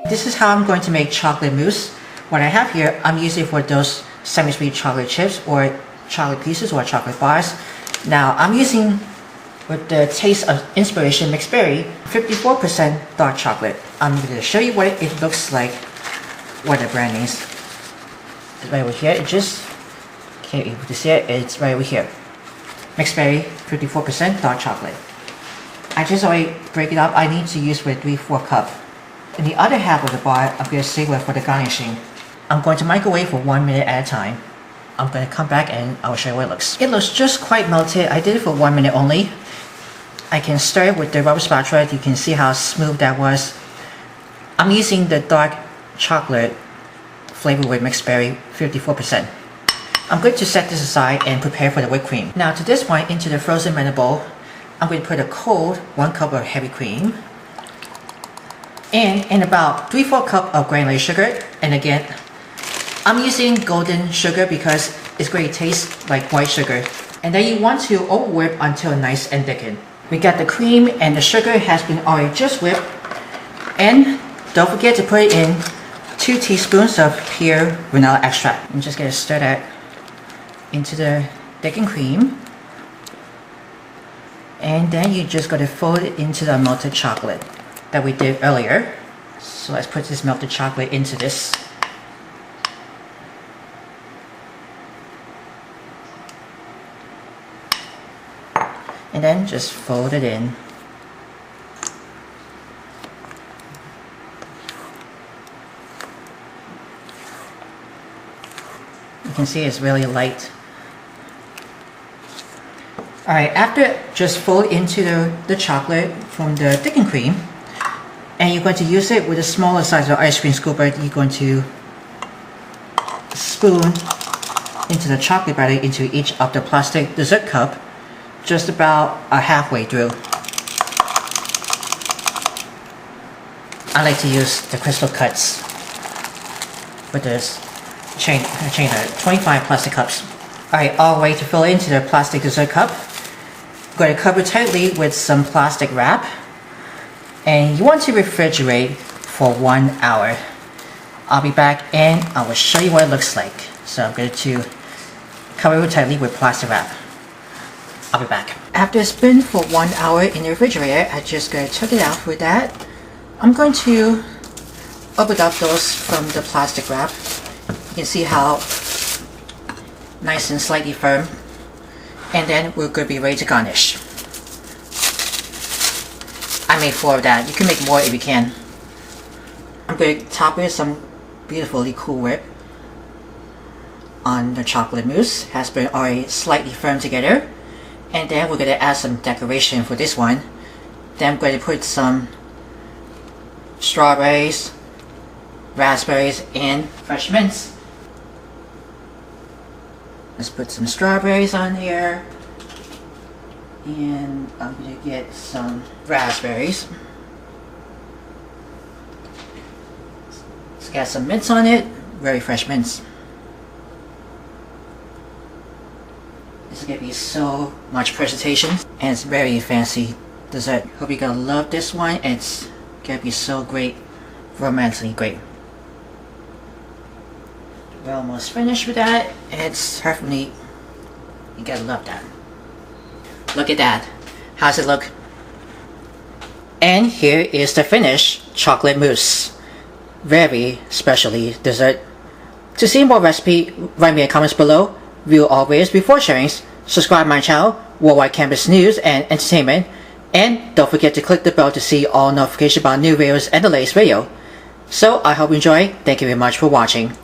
This is how I'm going to make chocolate mousse. What I have here, I'm using for those semi-sweet chocolate chips or chocolate pieces or chocolate bars. Now I'm using, with the taste of inspiration, mixed berry, 54% dark chocolate. I'm going to show you what it looks like, what the brand is. It's right over here. It just can't be able to see it. It's right over here. Mixed berry, 54% dark chocolate. I just already break it up. I need to use with 3/4 cup. In the other half of the bar, I'm going to save it for the garnishing. I'm going to microwave for 1 minute at a time. I'm going to come back and I'll show you what it looks. It looks just quite melted. I did it for 1 minute only. I can stir it with the rubber spatula. You can see how smooth that was. I'm using the dark chocolate flavored with mixed berry, 54%. I'm going to set this aside and prepare for the whipped cream. Now to this point, into the frozen blender bowl, I'm going to put a cold 1 cup of heavy cream and about 3/4 cup of granulated sugar. And again, I'm using golden sugar because it's going to taste like white sugar. And then you want to over whip until nice and thickened. We got the cream and the sugar has been already just whipped. And don't forget to put in 2 teaspoons of pure vanilla extract. I'm just going to stir that into the thickened cream. And then you just got to fold it into the melted chocolate that we did earlier. So let's put this melted chocolate into this. And then just fold it in. You can see it's really light. Alright, after just fold into the chocolate from the thickened cream, and you're going to use it with a smaller size of ice cream scooper. You're going to spoon into the chocolate batter into each of the plastic dessert cup, just about halfway through. I like to use the crystal cuts with this chain 25 plastic cups. Alright, all the way to fill into the plastic dessert cup. I'm going to cover tightly with some plastic wrap. And you want to refrigerate for 1 hour. I'll be back and I will show you what it looks like. So I'm going to cover it tightly with plastic wrap. I'll be back. After it's been for 1 hour in the refrigerator, I just going to take it out with that. I'm going to open up those from the plastic wrap. You can see how nice and slightly firm. And then we're going to be ready to garnish. I made 4 of that. You can make more if you can. I'm going to top it with some beautifully Cool Whip on the chocolate mousse. Has been already slightly firm together. And then we're going to add some decoration for this one. Then I'm going to put some strawberries, raspberries, and fresh mints. Let's put some strawberries on here. And I'm going to get some raspberries. It's got some mints on it, very fresh mints. This is going to be so much presentation, and it's very fancy dessert. Hope you're going to love this one. It's going to be so great, romantically great. We're almost finished with that. It's perfectly, you gotta love that. Look at that. How's it look? And here is the finished chocolate mousse. Very specially dessert. To see more recipe, write me in comments below. View all videos before sharing. Subscribe my channel, Worldwide Campus News and Entertainment. And don't forget to click the bell to see all notifications about new videos and the latest video. So I hope you enjoy. Thank you very much for watching.